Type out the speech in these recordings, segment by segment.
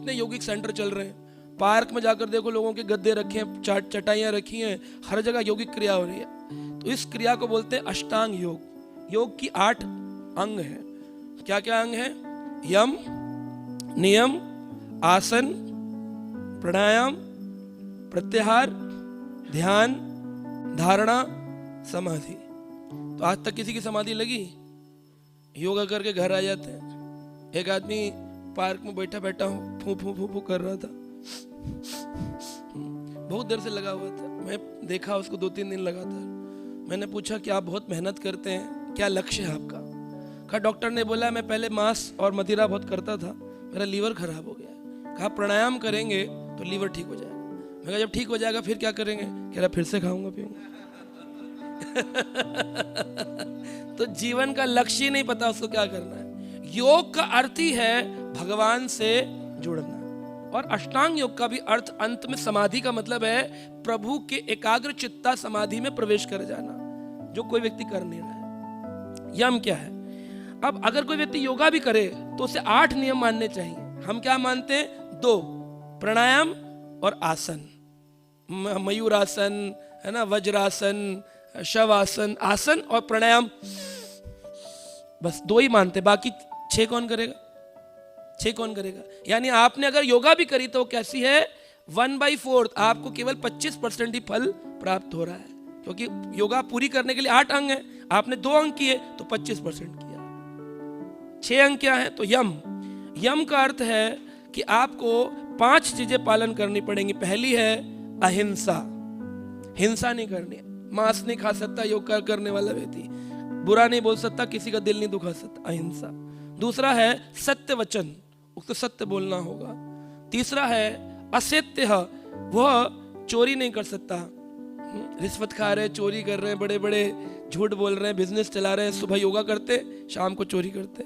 कितने यौगिक सेंटर चल रहे हैं। पार्क में जाकर देखो, लोगों के गद्दे रखे हैं, चटाइयाँ रखी हैं, हर जगह यौगिक क्रिया हो रही है। तो इस क्रिया को बोलते हैं अष्टांग योग। योग की 8 अंग हैं। क्या क्या अंग हैं? यम, नियम, आसन, प्राणायाम, प्रत्याहार, ध्यान, धारणा, समाधि। तो आज तक किसी की समाधि लगी? योगा करके घर आ जाते हैं। एक आदमी पार्क में बैठा बैठा फू फू फू फू कर रहा था, बहुत देर से लगा हुआ था। मैं देखा उसको 2-3 दिन लगातार। मैंने पूछा कि आप बहुत मेहनत करते हैं, क्या लक्ष्य है आपका? कहा डॉक्टर ने बोला मैं पहले मांस और मदिरा बहुत करता था, मेरा लीवर खराब हो गया। कहा प्राणायाम करेंगे तो लीवर ठीक हो जाएगा। मैं कहा जब ठीक हो जाएगा फिर क्या करेंगे? कह रहा फिर से खाऊंगा पीऊंगा। तो जीवन का लक्ष्य ही नहीं पता उसको क्या करना है। योग का अर्थ ही है भगवान से जुड़ना। और अष्टांग योग का भी अर्थ अंत में समाधि का मतलब है प्रभु के एकाग्र चित्ता समाधि में प्रवेश कर जाना, जो कोई व्यक्ति कर नहीं रहा है। यम क्या है? अब अगर कोई व्यक्ति योगा भी करे तो उसे 8 नियम मानने चाहिए। हम क्या मानते हैं? 2 प्राणायाम और आसन, मयूरासन है ना, वज्रासन, शवासन, आसन और प्राणायाम, बस 2 ही मानते। बाकी 6 कौन करेगा? 6 कौन करेगा? यानी आपने अगर योगा भी करी तो कैसी है? 1/4, आपको केवल 25% ही फल प्राप्त हो रहा है, क्योंकि योगा पूरी करने के लिए 8 अंग हैं। आपने 2 अंग किए तो 25% किया। 6 अंग क्या है? तो यम। यम का अर्थ है कि आपको 5 चीजें पालन करनी पड़ेंगी। पहली है अहिंसा, हिंसा नहीं करनी है। मांस नहीं खा सकता योग करने वाला व्यक्ति, बुरा नहीं बोल सकता, किसी का दिल नहीं दुखा सकता, अहिंसा। दूसरा है सत्य वचन, उसको सत्य बोलना होगा। तीसरा है असत्य, वह चोरी नहीं कर सकता। रिश्वत खा रहे, चोरी कर रहे हैं, बड़े बड़े झूठ बोल रहे हैं, बिजनेस चला रहे हैं, सुबह योगा करते शाम को चोरी करते।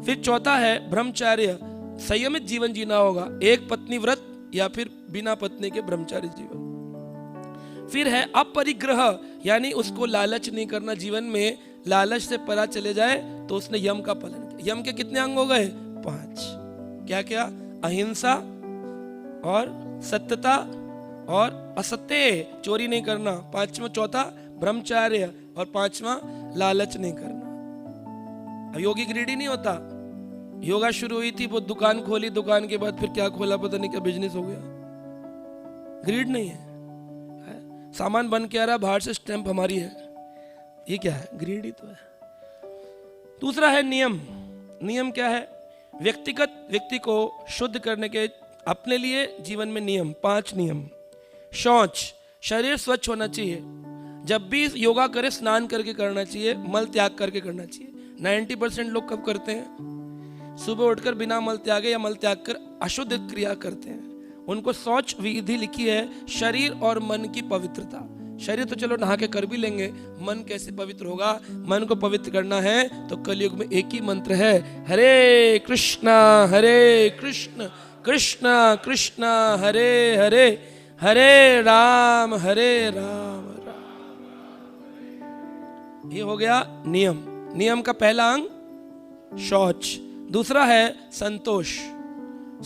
फिर चौथा है ब्रह्मचर्य, संयमित जीवन जीना होगा, एक पत्नी व्रत या फिर बिना पत्नी के ब्रह्मचारी जीवन। फिर है अपरिग्रह, यानी उसको लालच नहीं करना, जीवन में लालच से परा चले जाए तो उसने यम का पालन किया। यम के कितने अंग हो गए? 5। क्या क्या? अहिंसा और सत्यता और असत्य, चोरी नहीं करना, 5वां। चौथा ब्रह्मचर्य और 5वां लालच नहीं करना। योगी ग्रीडी नहीं होता। योगा शुरू हुई थी, वो दुकान खोली, दुकान के बाद फिर क्या खोला पता नहीं, क्या बिजनेस हो गया। ग्रीड नहीं है। सामान बन के आ रहा, बाहर से स्टैंप हमारी है, ये क्या है? ग्रीड ही तो है। दूसरा है नियम। नियम क्या है? व्यक्ति को शुद्ध करने के अपने लिए जीवन में नियम, 5 नियम। शौच, शरीर स्वच्छ होना चाहिए। जब भी योगा करे स्नान करके करना चाहिए, मल त्याग करके करना चाहिए। 90% लोग कब करते हैं? सुबह उठकर बिना मल त्यागे या मल त्याग कर अशुद्ध क्रिया करते हैं। उनको शौच विधि लिखी है, शरीर और मन की पवित्रता। शरीर तो चलो नहा के कर भी लेंगे, मन कैसे पवित्र होगा? मन को पवित्र करना है तो कलयुग में एक ही मंत्र है, हरे कृष्णा कृष्ण कृष्ण हरे हरे, हरे राम राम। ये हो गया नियम। नियम का पहला अंग शौच। दूसरा है संतोष।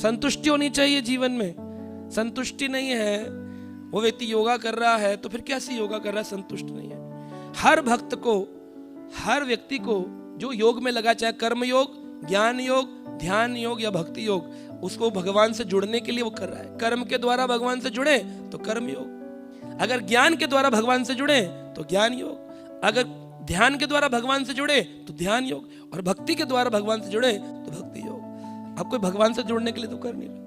संतुष्टि होनी चाहिए जीवन में। संतुष्टि नहीं है, वो व्यक्ति योगा कर रहा है तो फिर कैसे योगा कर रहा है? संतुष्ट नहीं है। हर भक्त को, हर व्यक्ति को जो योग में लगा, चाहे कर्म योग, ज्ञान योग, ध्यान योग या भक्ति योग, उसको भगवान से जुड़ने के लिए वो कर रहा है। कर्म के द्वारा भगवान से जुड़े तो कर्म योग, अगर ज्ञान के द्वारा भगवान से जुड़े तो ज्ञान योग, अगर ध्यान के द्वारा भगवान से जुड़े तो ध्यान योग, और भक्ति के द्वारा भगवान से जुड़े तो भक्ति योग। अब कोई भगवान से जुड़ने के लिए तो कर नहीं रहा।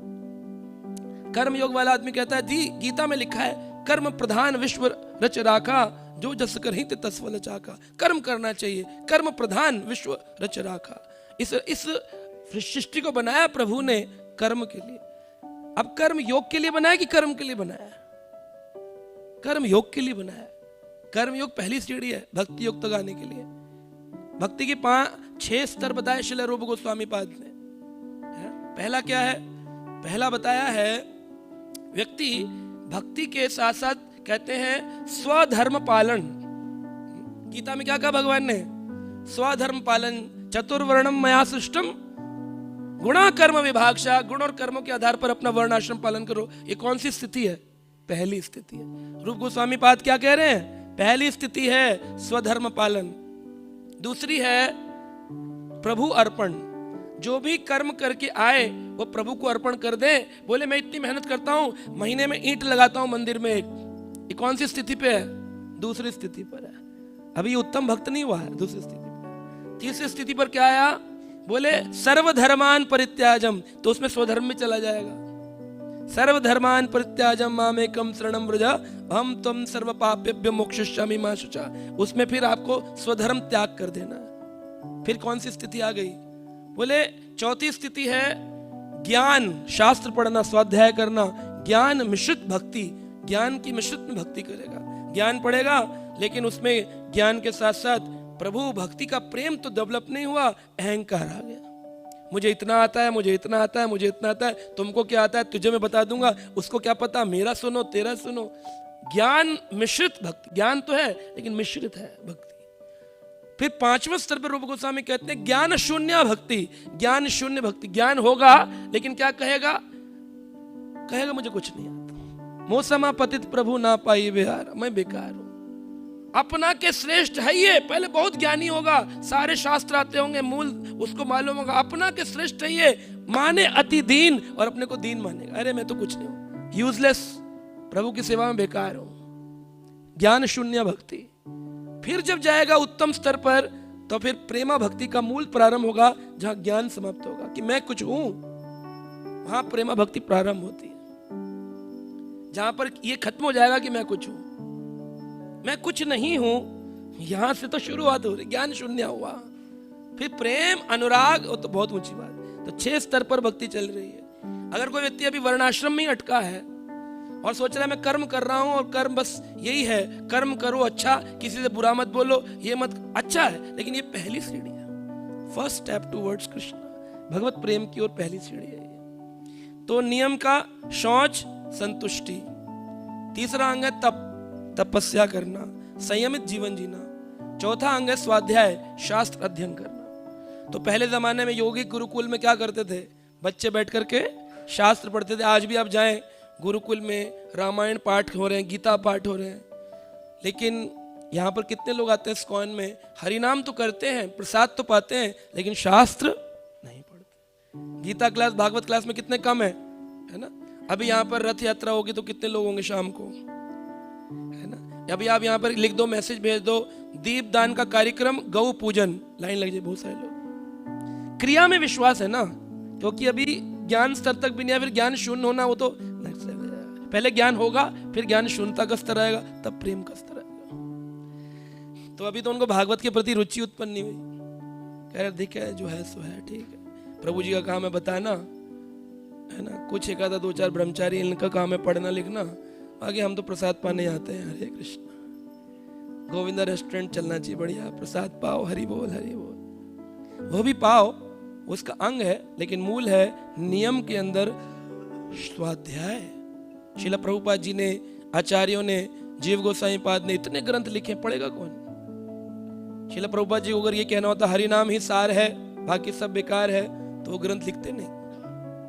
कर्म योग वाला आदमी कहता है, दी गीता में लिखा है कर्म प्रधान विश्व रच राखा, जो जस कर हित तस फल चाखा। कर्म करना चाहिए, कर्म प्रधान विश्व रच राखा। इस सृष्टि को बनाया प्रभु ने कर्म के लिए। अब कर्म योग के लिए बनाया कि कर्म के लिए बनाया? कर्म योग के लिए बनाया। कर्म योग पहली सीढ़ी है भक्ति योग तक आने के लिए। भक्ति के 6 स्तर बताए श्रील रूप गोस्वामी पाद ने। पहला क्या है? पहला बताया है व्यक्ति भक्ति के साथ साथ कहते हैं स्वधर्म पालन। गीता में क्या कहा भगवान ने? स्वधर्म पालन। चतुर्वर्णम मया सृष्टम गुणा कर्म विभागशः, गुण और कर्मों के आधार पर अपना वर्ण आश्रम पालन करो। ये कौन सी स्थिति है? पहली स्थिति है। रूप गोस्वामी पाद क्या कह रहे हैं? पहली स्थिति है स्वधर्म पालन, दूसरी है प्रभु अर्पण। जो भी कर्म करके आए वो प्रभु को अर्पण कर दे। बोले मैं इतनी मेहनत करता हूं, महीने में ईंट लगाता हूं मंदिर में, ये कौन सी स्थिति पे है? दूसरी स्थिति पर है। अभी उत्तम भक्त नहीं हुआ है, दूसरी स्थिति पर। तीसरी स्थिति पर क्या आया? बोले सर्वधर्मान परित्याजम, तो उसमें स्वधर्म में चला जाएगा। सर्वधर्मान परित्याजम मामेकम शरणं व्रज अहम त्वं सर्व पापेभ्यो मोक्षयिष्यामि मा शुचा। उसमें फिर आपको स्वधर्म त्याग कर देना। फिर कौन सी स्थिति आ गई? बोले चौथी स्थिति है ज्ञान, शास्त्र पढ़ना, स्वाध्याय करना, ज्ञान मिश्रित भक्ति। ज्ञान की मिश्रित में भक्ति करेगा, ज्ञान पढ़ेगा, लेकिन उसमें ज्ञान के साथ साथ प्रभु भक्ति का प्रेम तो डेवलप नहीं हुआ, अहंकार आ गया। मुझे इतना आता है, मुझे इतना आता है, मुझे इतना आता है, तुमको क्या आता है तुझे मैं बता दूंगा, उसको क्या पता, मेरा सुनो तेरा सुनो। ज्ञान मिश्रित भक्ति, ज्ञान तो है लेकिन मिश्रित है भक्ति। फिर पांचवें स्तर पर रूप गोस्वामी कहते हैं ज्ञान शून्य भक्ति। ज्ञान शून्य भक्ति, ज्ञान होगा लेकिन क्या कहेगा? कहेगा मुझे कुछ नहीं आता, मोसमा पतित प्रभु ना पाई विहार, मैं बेकार हूं। अपना के श्रेष्ठ है ये, पहले बहुत ज्ञानी होगा, सारे शास्त्र आते होंगे, मूल उसको मालूम होगा, अपना के श्रेष्ठ है ये, माने अति दीन और अपने को दीन मानेगा। अरे मैं तो कुछ नहीं हूं, यूजलेस, प्रभु की सेवा में बेकार हूं। ज्ञान शून्य भक्ति। फिर जब जाएगा उत्तम स्तर पर तो फिर प्रेमा भक्ति का मूल प्रारंभ होगा, जहां ज्ञान समाप्त होगा कि मैं कुछ हूं, वहां प्रेमा भक्ति प्रारंभ होती है। जहां पर ये खत्म हो जाएगा कि मैं कुछ हूं, मैं कुछ नहीं हूं, यहां से तो शुरुआत हो रही, ज्ञान शून्य हुआ। फिर प्रेम, अनुराग, वो तो बहुत ऊंची बात है। तो 6 स्तर पर भक्ति चल रही है। अगर कोई व्यक्ति अभी वर्णाश्रम में ही अटका है और सोच रहा है मैं कर्म कर रहा हूं और कर्म बस यही है, कर्म करो, अच्छा, किसी से बुरा मत बोलो, ये मत, अच्छा है, लेकिन ये पहली सीढ़ी है, फर्स्ट स्टेप टुवर्ड्स कृष्ण, भगवत प्रेम की ओर पहली सीढ़ी है ये। तो नियम का शौच, संतुष्टि। तीसरा अंग है तप, तपस्या करना, संयमित जीवन जीना। चौथा अंग है स्वाध्याय, शास्त्र अध्ययन करना। तो पहले जमाने में योगी गुरुकुल में क्या करते थे? बच्चे बैठ करके शास्त्र पढ़ते थे। आज भी आप जाएं गुरुकुल में, रामायण पाठ हो रहे हैं, गीता पाठ हो रहे हैं, लेकिन यहाँ पर कितने लोग आते हैं इस्कॉन में, हरिनाम तो करते हैं, प्रसाद तो पाते हैं, लेकिन शास्त्र नहीं पढ़ते। गीता क्लास, भागवत क्लास में कितने कम है ना? अभी यहाँ पर रथ यात्रा होगी तो कितने लोग होंगे शाम को, है ना? अभी आप यहाँ पर लिख दो, मैसेज भेज दो, दीप दान का कार्यक्रम, गौ पूजन, लाइन लग जाए, बहुत सारे लोग। क्रिया में विश्वास है ना, क्योंकि अभी ज्ञान स्तर तक भी नहीं है, फिर ज्ञान शून्य होना, वो तो पहले ज्ञान होगा, फिर ज्ञान शून्यता का स्तर आएगा, तब प्रेम का स्तर आएगा। तो अभी तो उनको भागवत के प्रति रुचि उत्पन्न नहीं हुई। कह रहे ठीक है, जो है सो है, ठीक है, प्रभु जी का काम है बताना, है ना, कुछ एक आधा 2-4 ब्रह्मचारी, इनका काम है पढ़ना लिखना, आगे हम तो प्रसाद पाने आते हैं। हरे कृष्ण, गोविंदा रेस्टोरेंट चलना चाहिए, बढ़िया प्रसाद पाओ, हरि बोल हरि बोल, वो भी पाओ, उसका अंग है, लेकिन मूल है नियम के अंदर स्वाध्याय। श्रील प्रभुपाद जी ने, आचार्यों ने, जीव गोसाई पाद ने इतने ग्रंथ लिखे, पढ़ेगा कौन? श्रील प्रभुपाद जी को अगर ये कहना होता हरि नाम ही सार है, बाकी सब बेकार है, तो वो ग्रंथ लिखते नहीं।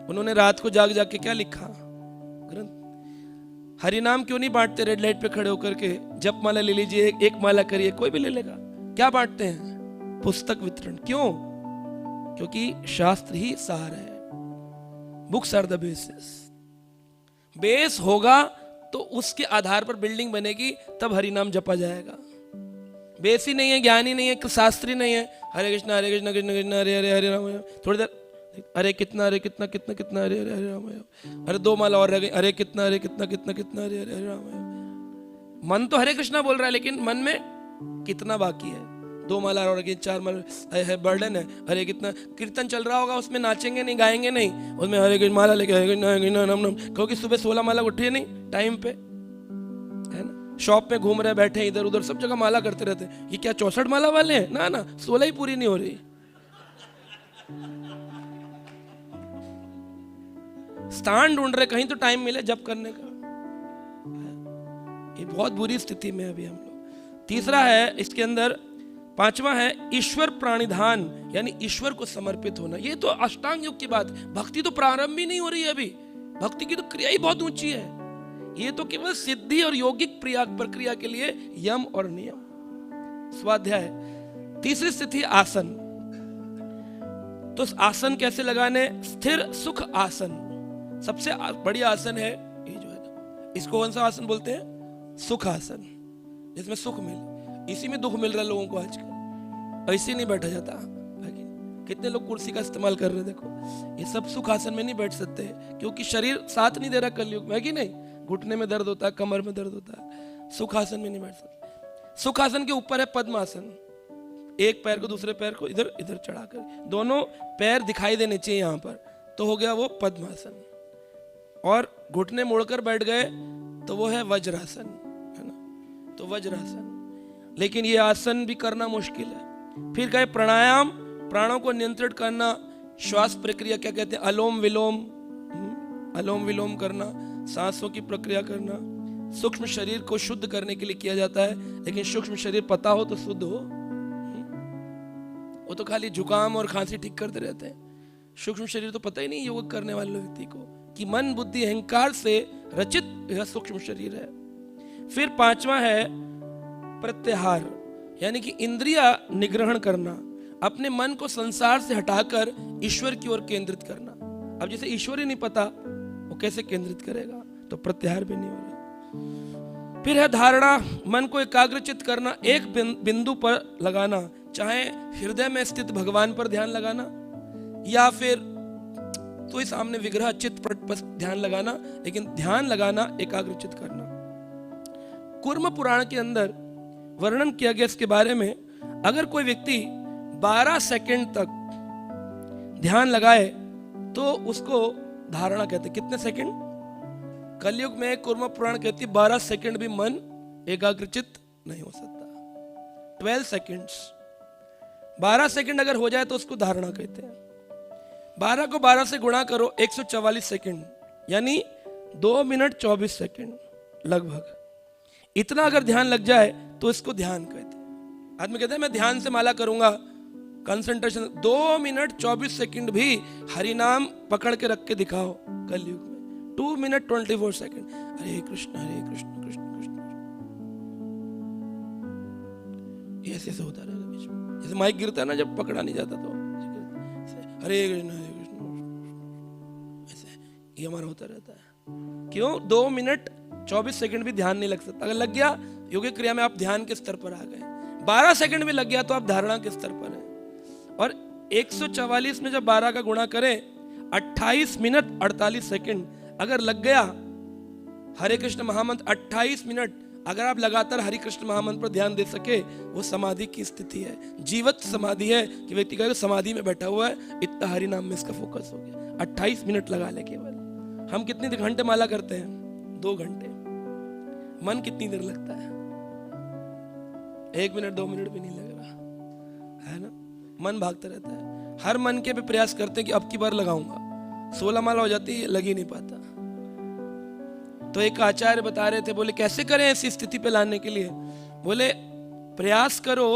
उन्होंने रात को जाग जाग के क्या लिखा ग्रंथ। हरि नाम क्यों नहीं बांटते? रेड लाइट पे खड़े होकर के जप माला ले लीजिए, एक माला करिए, कोई भी ले लेगा। क्या बांटते हैं? पुस्तक वितरण। क्यों? क्योंकि शास्त्र ही सार है, books are the basis. Base होगा तो उसके आधार पर बिल्डिंग बनेगी, तब हरि नाम जपा जाएगा। बेस ही नहीं है, ज्ञान ही नहीं है, शास्त्री नहीं है, हरे कृष्ण कृष्ण कृष्ण हरे हरे हरे राम, थोड़ी देर अरे कितना, अरे कितना कितना कितना, अरे हरे हरे राम, अरे 2 माला और रह गई, अरे कितना, अरे कितना कितना कितना, अरे हरे हरे राम। मन तो हरे कृष्णा बोल रहा है, लेकिन मन में कितना बाकी है? 2 माला और 4 माला है, बर्डन है। अरे कितना कीर्तन चल रहा होगा, उसमें नाचेंगे नहीं, गाएंगे नहीं, उसमें हरे कृष्ण माला लेके हरे कृष्ण नम नम, क्योंकि सुबह 16 माला उठिए नहीं टाइम पे, है ना? शॉप में घूम रहे, बैठे इधर उधर, सब जगह माला करते रहते। ये क्या 64 माला वाले हैं? ना ना, 16 ही पूरी नहीं हो रही। स्थान ढूंढ रहे, कहीं तो टाइम मिले जप करने का। ये बहुत बुरी स्थिति में अभी हम लोग। तीसरा है इसके अंदर 5वां है ईश्वर प्राणिधान, यानी ईश्वर को समर्पित होना। ये तो अष्टांग योग की बात, भक्ति तो प्रारंभ ही नहीं हो रही है अभी, भक्ति की तो क्रिया ही बहुत ऊंची है। ये तो केवल सिद्धि और यौगिक प्रक्रिया के लिए यम और नियम। स्वाध्याय। तीसरी स्थिति आसन। तो आसन कैसे लगाने? स्थिर सुख आसन सबसे बड़ी आसन है। ये जो है ना, इसको कौन सा आसन बोलते हैं? सुख आसन, जिसमें सुख मिले। इसी में दुख मिल रहा है लोगों को आजकल, ऐसे नहीं बैठा जाता। कितने लोग कुर्सी का इस्तेमाल कर रहे हैं, देखो। ये सब सुख आसन में नहीं बैठ सकते, क्योंकि शरीर साथ नहीं दे रहा कलयुग में, है कि नहीं? घुटने में दर्द होता है, कमर में दर्द होता है, सुख आसन में नहीं बैठ सकते। सुख आसन के ऊपर है पद्मासन, एक पैर को दूसरे पैर को इधर इधर चढ़ाकर, दोनों पैर दिखाई देने चाहिए यहाँ पर, तो हो गया वो पद्मासन। और घुटने मोड़कर बैठ गए तो वो है वज्रासन, है ना? तो वज्रासन। लेकिन ये आसन भी करना मुश्किल है। फिर कहे प्राणायाम, प्राणों को नियंत्रित करना। श्वास प्रक्रिया क्या कहते हैं? अलोम विलोम, अलोम विलोम करना, सांसों की प्रक्रिया करना। सूक्ष्म शरीर को शुद्ध करने के लिए किया जाता है, लेकिन सूक्ष्म शरीर पता हो तो शुद्ध हो, वो तो खाली जुकाम और खांसी ठीक करते रहते हैं। सूक्ष्म शरीर तो पता ही नहीं योग करने वाले व्यक्ति को कि मन बुद्धि अहंकार से रचित यह सूक्ष्म शरीर है। फिर 5वां है प्रत्याहार, यानी कि इंद्रिया निग्रहण करना, अपने मन को संसार से हटाकर ईश्वर की ओर केंद्रित करना। अब जैसे ईश्वर ही नहीं पता, वो कैसे केंद्रित करेगा? तो प्रत्याहार भी नहीं हो रहा। फिर है धारणा, मन को एकाग्रचित करना, एक बिंदु पर लगाना, चाहे हृदय में स्थित भगवान पर ध्यान लगाना, या फिर तो सामने विग्रह चित्त पर ध्यान लगाना, लेकिन ध्यान लगाना एकाग्रचित करना। कूर्म पुराण के अंदर वर्णन किया गया इसके बारे में, अगर कोई व्यक्ति 12 सेकंड तक ध्यान लगाए तो उसको धारणा कहते हैं। कितने सेकंड? कलयुग में कूर्म पुराण कहती 12 सेकंड भी मन एकाग्रचित नहीं हो सकता। 12 सेकंड्स, 12 सेकंड अगर हो जाए तो उसको धारणा कहते हैं। 12 को 12 से गुणा करो, 144 सेकंड, यानी 2 मिनट 24 सेकंड लगभग। इतना अगर ध्यान लग जाए तो इसको ध्यान कहते हैं। आदमी कहते हैं मैं ध्यान से माला करूंगा, कंसंट्रेशन। 2 मिनट 24 सेकंड भी हरिनाम पकड़ के रख के दिखाओ कलयुग में। 2 मिनट 24 सेकंड हरे कृष्ण कृष्ण कृष्ण। ऐसे से होता रहेगा बीच में, जैसे माइक गिरता है ना जब पकड़ा नहीं जाता तो हरे कृष्ण ऐसे ये हमारा होता रहता है। क्यों? 2 मिनट 24 सेकंड भी ध्यान नहीं लग सकता। अगर लग गया योगिक क्रिया में आप ध्यान के स्तर पर आ गए। 12 सेकंड भी लग गया तो आप धारणा के स्तर पर हैं। और 144 में जब 12 का गुणा करें, 28 मिनट 48 सेकंड अगर लग गया हरे कृष्ण महामंत्र 28 मिनट अगर आप लगातार हरे कृष्ण महामंत्र पर ध्यान दे सके, वो समाधि की स्थिति है, जीवत समाधि है कि व्यक्ति का समाधि में बैठा हुआ है, इतना हरि नाम में इसका फोकस हो गया। 28 मिनट लगा ले केवल। हम कितने घंटे माला करते हैं? 2 घंटे। मन कितनी देर लगता है? 1 मिनट 2 मिनट भी नहीं लग रहा है ना। मन भागता रहता है। हर मन के पे प्रयास करते हैं कि अब की बार लगाऊंगा, 16 माला हो जाती है, लग ही नहीं पाता। तो एक आचार्य बता रहे थे, बोले कैसे करें ऐसी स्थिति पे लाने के लिए? बोले प्रयास करो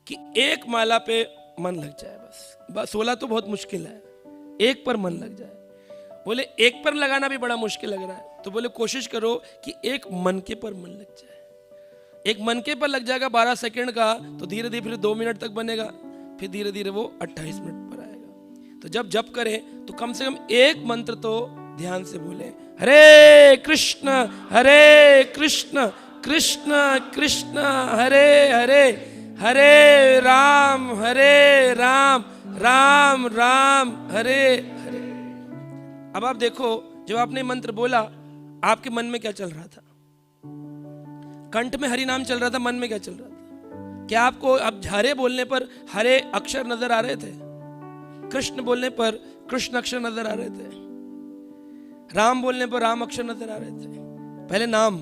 कि एक माला पे मन लग जाए बस। 16 तो बहुत मुश्किल है, एक पर मन लग जाए। बोले एक पर लगाना भी बड़ा मुश्किल लग रहा है, तो बोले कोशिश करो कि एक मनके पर मन लग जाए। एक मनके पर लग जाएगा 12 सेकंड का, तो धीरे धीरे फिर 2 मिनट तक बनेगा, फिर धीरे धीरे वो 28 मिनट पर आएगा। तो जब जप करें तो कम से कम एक मंत्र तो ध्यान से बोले, हरे कृष्ण कृष्ण कृष्ण हरे हरे, हरे राम राम राम हरे हरे। अब आप देखो, जब आपने मंत्र बोला आपके मन में क्या चल रहा था? कंठ में हरि नाम चल रहा था, मन में क्या चल रहा था? क्या आपको अब हरे बोलने पर हरे अक्षर नजर आ रहे थे? कृष्ण बोलने पर कृष्ण अक्षर नजर आ रहे थे? राम बोलने पर राम अक्षर नजर आ रहे थे? पहले नाम,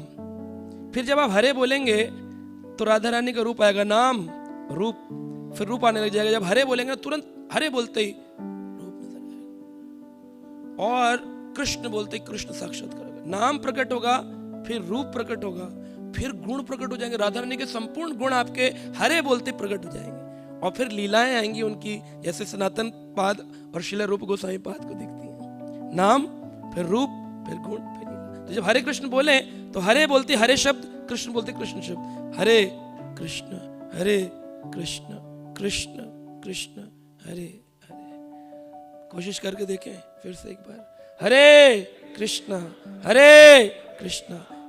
फिर जब आप हरे बोलेंगे तो राधा रानी का रूप आएगा, नाम रूप, फिर रूप आने लग जाएगा। जब हरे बोलेंगे तुरंत हरे बोलते ही रूप नजर आएगा, और कृष्ण बोलते ही कृष्ण साक्षात्कार होगा। नाम प्रकट होगा, फिर रूप प्रकट होगा, फिर गुण प्रकट हो जाएंगे, राधा रानी के संपूर्ण गुण आपके हरे बोलते प्रकट हो जाएंगे। और फिर लीलाएं आएंगी उनकी, जैसे सनातन पाद और शिला रूप गोस्वामी पाद को दिखती हैं। नाम, फिर रूप, फिर गुण, फिर लीला। तो जब हरे कृष्ण बोले तो हरे बोलते हरे शब्द, कृष्ण बोलते कृष्ण शब्द। हरे कृष्ण कृष्ण कृष्ण हरे हरे। कोशिश करके देखें फिर से एक बार। हरे कृष्ण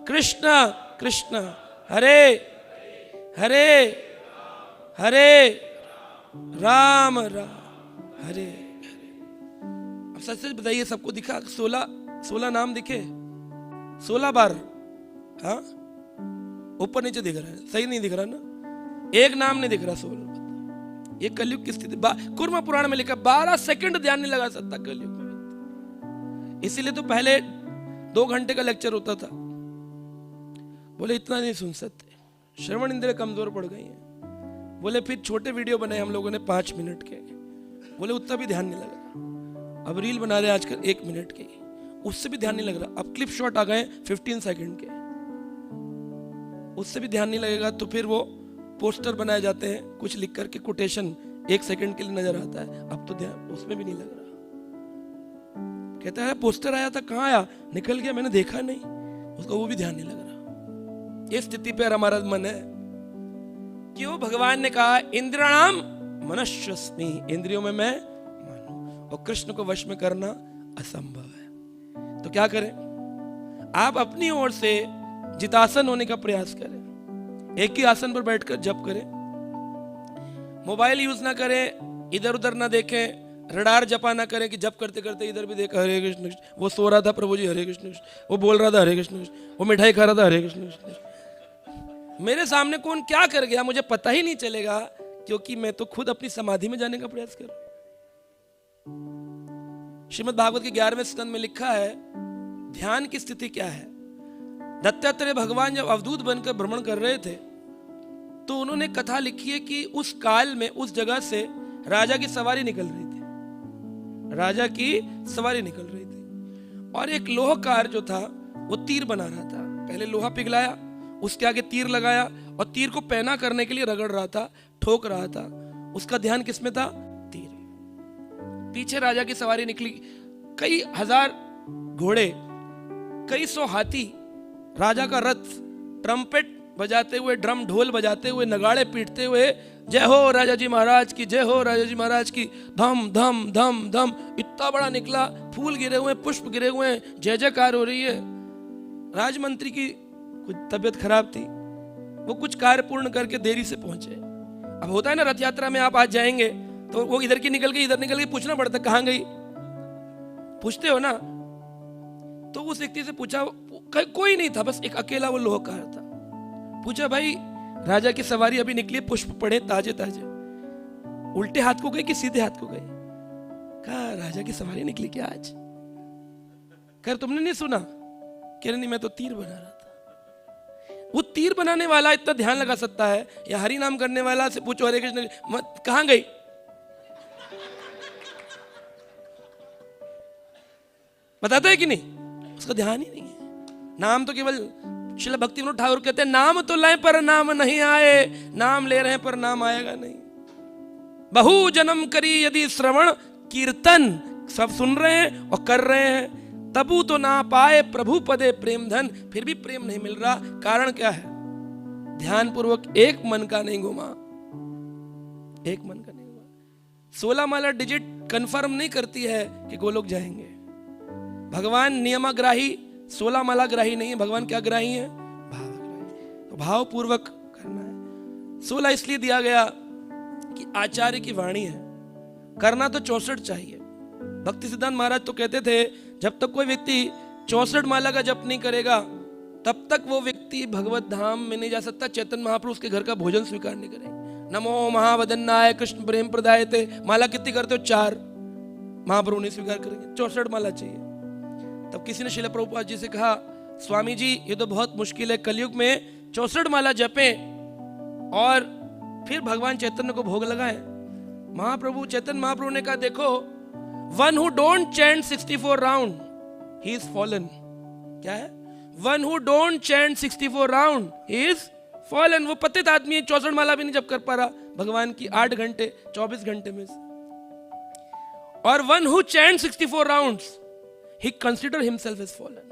कृष्ण कृष्ण हरे हरे हरे राम राम हरे हरे। अब सच सच बताइए, सबको दिखा 16 नाम दिखे? 16 बार? हाँ, ऊपर नीचे दिख रहा है, सही नहीं दिख रहा ना? एक नाम नहीं दिख रहा 16। ये कलयुग की स्थिति। कुर्म पुराण में लिखा 12 सेकंड ध्यान नहीं लगा सकता कलयुग में। इसीलिए तो पहले 2 घंटे का लेक्चर होता था, बोले इतना नहीं सुन सकते, श्रवण इंद्रिय कमजोर पड़ गई हैं। बोले फिर छोटे वीडियो बनाए हम लोगों ने 5 मिनट के, बोले उतना भी ध्यान नहीं लग रहा। अब रील बना रहे आजकल 1 मिनट के, उससे भी ध्यान नहीं लग रहा। अब क्लिप शॉट आ गए 15 सेकंड के, उससे भी ध्यान नहीं लगेगा। तो फिर वो पोस्टर बनाए जाते हैं, कुछ लिख करके कोटेशन 1 सेकंड के लिए नजर आता है। अब तो ध्यान उसमें भी नहीं लग रहा। कहता है पोस्टर आया था, कहाँ आया, निकल गया, मैंने देखा नहीं, उसका वो भी ध्यान नहीं लग रहा। ये स्थिति पर हमारा मन है। क्यों? भगवान ने कहा इंद्रियाणाम मनश्चस्मि, इंद्रियों में मैं मन हूं, और कृष्ण को वश में करना असंभव है। तो क्या करें? आप अपनी ओर से जितासन होने का प्रयास करें। एक ही आसन पर बैठकर जप करें, मोबाइल यूज ना करें, इधर उधर ना देखें, रडार जपा ना करें कि जप करते करते इधर भी देखा हरे कृष्ण कृष्ण, वो सो रहा था प्रभु जी हरे कृष्ण कृष्ण, वो बोल रहा था हरे कृष्ण कृष्ण, वो मिठाई खा रहा था हरे कृष्ण कृष्ण। मेरे सामने कौन क्या कर गया मुझे पता ही नहीं चलेगा, क्योंकि मैं तो खुद अपनी समाधि में जाने का प्रयास कर रहा हूं। श्रीमद् भागवत के 11वें स्कंद में लिखा है ध्यान की स्थिति क्या है। दत्तात्रेय भगवान जब अवधूत बनकर भ्रमण कर रहे थे तो उन्होंने कथा लिखी है कि उस काल में उस जगह से राजा की सवारी निकल रही थी, राजा की सवारी निकल रही थी, और एक लोहकार जो था वो तीर बना रहा था। पहले लोहा पिघलाया, उसके आगे तीर लगाया, और तीर को पैना करने के लिए रगड़ रहा था, ठोक रहा था। उसका ध्यान किसमें था? तीर। पीछे राजा की सवारी निकली, कई हजार घोड़े, कई सौ हाथी, राजा का रथ, ट्रम्पेट बजाते हुए, ड्रम ढोल बजाते हुए, नगाड़े पीटते हुए, जय हो राजा जी महाराज की, जय हो राजा जी महाराज की, धम धम धम धम, इतना बड़ा निकला, फूल गिरे हुए, पुष्प गिरे हुए, जय जयकार हो रही है। राजमंत्री की कुछ तबीयत खराब थी, वो कुछ कार्य पूर्ण करके देरी से पहुंचे। अब होता है ना रथ यात्रा में आप आज जाएंगे तो वो इधर की निकल गई, इधर निकल गई, पूछना पड़ता कहां गई, पूछते हो ना। तो उस व्यक्ति से पूछा, कोई नहीं था, बस एक अकेला वो लोहकार था। पूछा भाई राजा की सवारी अभी निकली, पुष्प पड़े ताजे ताजे, उल्टे हाथ को गए कि सीधे हाथ को गए? कहा राजा की सवारी निकली क्या आज? कर तुमने नहीं सुना? कह रहे नहीं, मैं तो तीर बना रहा था। वो तीर बनाने वाला इतना ध्यान लगा सकता है, या हरि नाम करने वाला से पूछो हरे कृष्ण कहां गई, बताता है कि नहीं? उसका ध्यान ही नहीं है। नाम तो केवल श्रील भक्ति विनोद ठाकुर कहते हैं नाम तो लें पर नाम नहीं आए, नाम ले रहे हैं पर नाम आएगा नहीं। बहु जन्म करी यदि श्रवण कीर्तन, सब सुन रहे हैं और कर रहे हैं, तबु तो ना पाए प्रभु पदे प्रेम धन, फिर भी प्रेम नहीं मिल रहा। कारण क्या है? ध्यान पूर्वक एक मन का नहीं घुमा, एक मन का नहीं घुमा। 16 माला डिजिट कंफर्म नहीं करती है कि गोलोक जाएंगे। भगवान नियमाग्राही, 16 माला ग्राही नहीं है। भगवान क्या ग्राही है? भावग्राही। तो भाव पूर्वक करना है। 16 इसलिए दिया गया कि आचार्य की वाणी है, करना तो 64 चाहिए। भक्ति सिद्धांत महाराज तो कहते थे जब तक कोई व्यक्ति 64 माला का जप नहीं करेगा तब तक वो व्यक्ति भगवत धाम में नहीं जा सकता। चैतन्य महाप्रभु उसके घर का भोजन स्वीकार नहीं करेंगे। नमो महावदन्नाय कृष्ण प्रेम प्रदायते, माला कितनी करते हो? 4। महाप्रभु नहीं स्वीकार करेंगे, 64 माला चाहिए। तब किसी ने श्रील प्रभुपाद जी से कहा स्वामी जी ये तो बहुत मुश्किल है, कलयुग में 64 माला जपें और फिर भगवान चैतन्य को भोग लगाएं। महाप्रभु चैतन्य महाप्रभु ने कहा देखो, one who don't chant 64 round he is fallen. क्या है? One who don't chant 64 round is fallen. वो पतित आदमी है, 64 माला भी नहीं जप कर पा रहा भगवान की 8 घंटे 24 घंटे में से। और वन हु चैंट 64 राउंड्स ही कंसिडर हिमसेल्फ एज फॉलन।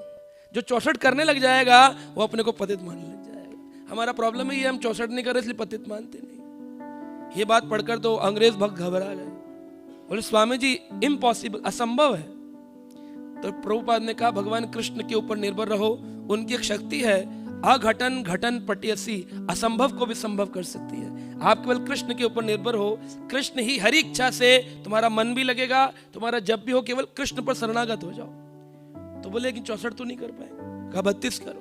जो 64 करने लग जाएगा वो अपने को पतित मानने लग जाएगा। हमारा प्रॉब्लम है ये, हम 64 नहीं कर रहे इसलिए पतित मानते नहीं। ये बात पढ़कर तो अंग्रेज भक्त घबरा गए, बोले स्वामी जी इम्पॉसिबल, असंभव है। तो प्रभुपाद ने कहा भगवान कृष्ण के ऊपर निर्भर रहो, उनकी एक शक्ति है अघटन घटन पटियसी, असंभव को भी संभव कर सकती है। आप केवल कृष्ण के ऊपर निर्भर हो, कृष्ण ही हरी इच्छा से तुम्हारा मन भी लगेगा, तुम्हारा जब भी हो केवल कृष्ण पर शरणागत हो जाओ। तो बोले कि 64 तो नहीं कर पाएंगे, कहा 32 करो।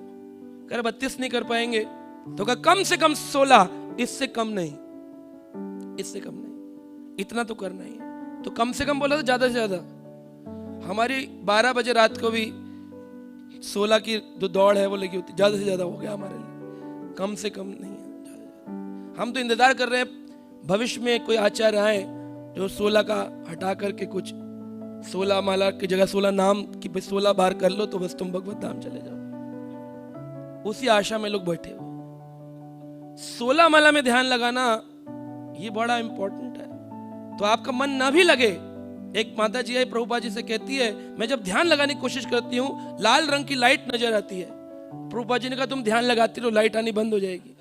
कह 32 नहीं कर पाएंगे तो कहा कम से कम 16, इससे कम नहीं, इससे कम नहीं, इतना तो करना ही है। तो कम से कम बोला तो ज्यादा से ज्यादा। हमारी 12 बजे रात को भी 16 की जो दौड़ है वो लगी होती, ज्यादा से ज्यादा हो गया हमारे लिए, कम से कम नहीं है। हम तो इंतजार कर रहे हैं भविष्य में कोई आचार्य आए जो 16 का हटा करके कुछ 16 माला की जगह 16 नाम की 16 बार कर लो तो बस तुम भगवत धाम चले जाओ। उसी आशा में लोग बैठे हुए। 16 माला में ध्यान लगाना ये बड़ा इंपॉर्टेंट है। तो आपका मन ना भी लगे, एक माता जी है प्रभुपाद जी से कहती है मैं जब ध्यान लगाने की कोशिश करती हूँ लाल रंग की लाइट नजर आती है। प्रभुपाद जी ने कहा तुम ध्यान लगाती रहो, लाइट आनी बंद हो जाएगी।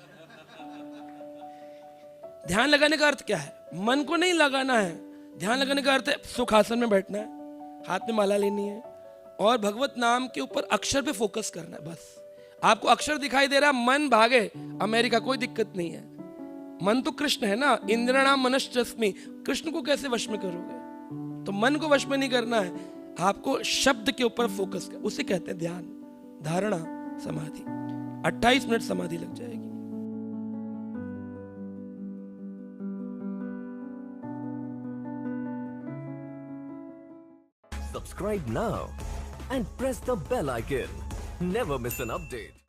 ध्यान लगाने का अर्थ क्या है? मन को नहीं लगाना है। ध्यान लगाने का अर्थ है सुखासन में बैठना है, हाथ में माला लेनी है और भगवत नाम के ऊपर अक्षर पे फोकस करना है। बस आपको अक्षर दिखाई दे रहा, मन भागे अमेरिका, कोई दिक्कत नहीं है। मन तो कृष्ण है ना, इंद्रणाम मनश्चस्मि, कृष्ण को कैसे वश में करोगे? तो मन को वश में नहीं करना है, आपको शब्द के ऊपर फोकस कर, उसे कहते हैं ध्यान, धारणा, समाधि। 28 मिनट समाधि लग जाएगी। Subscribe now and press the bell icon. Never miss an update.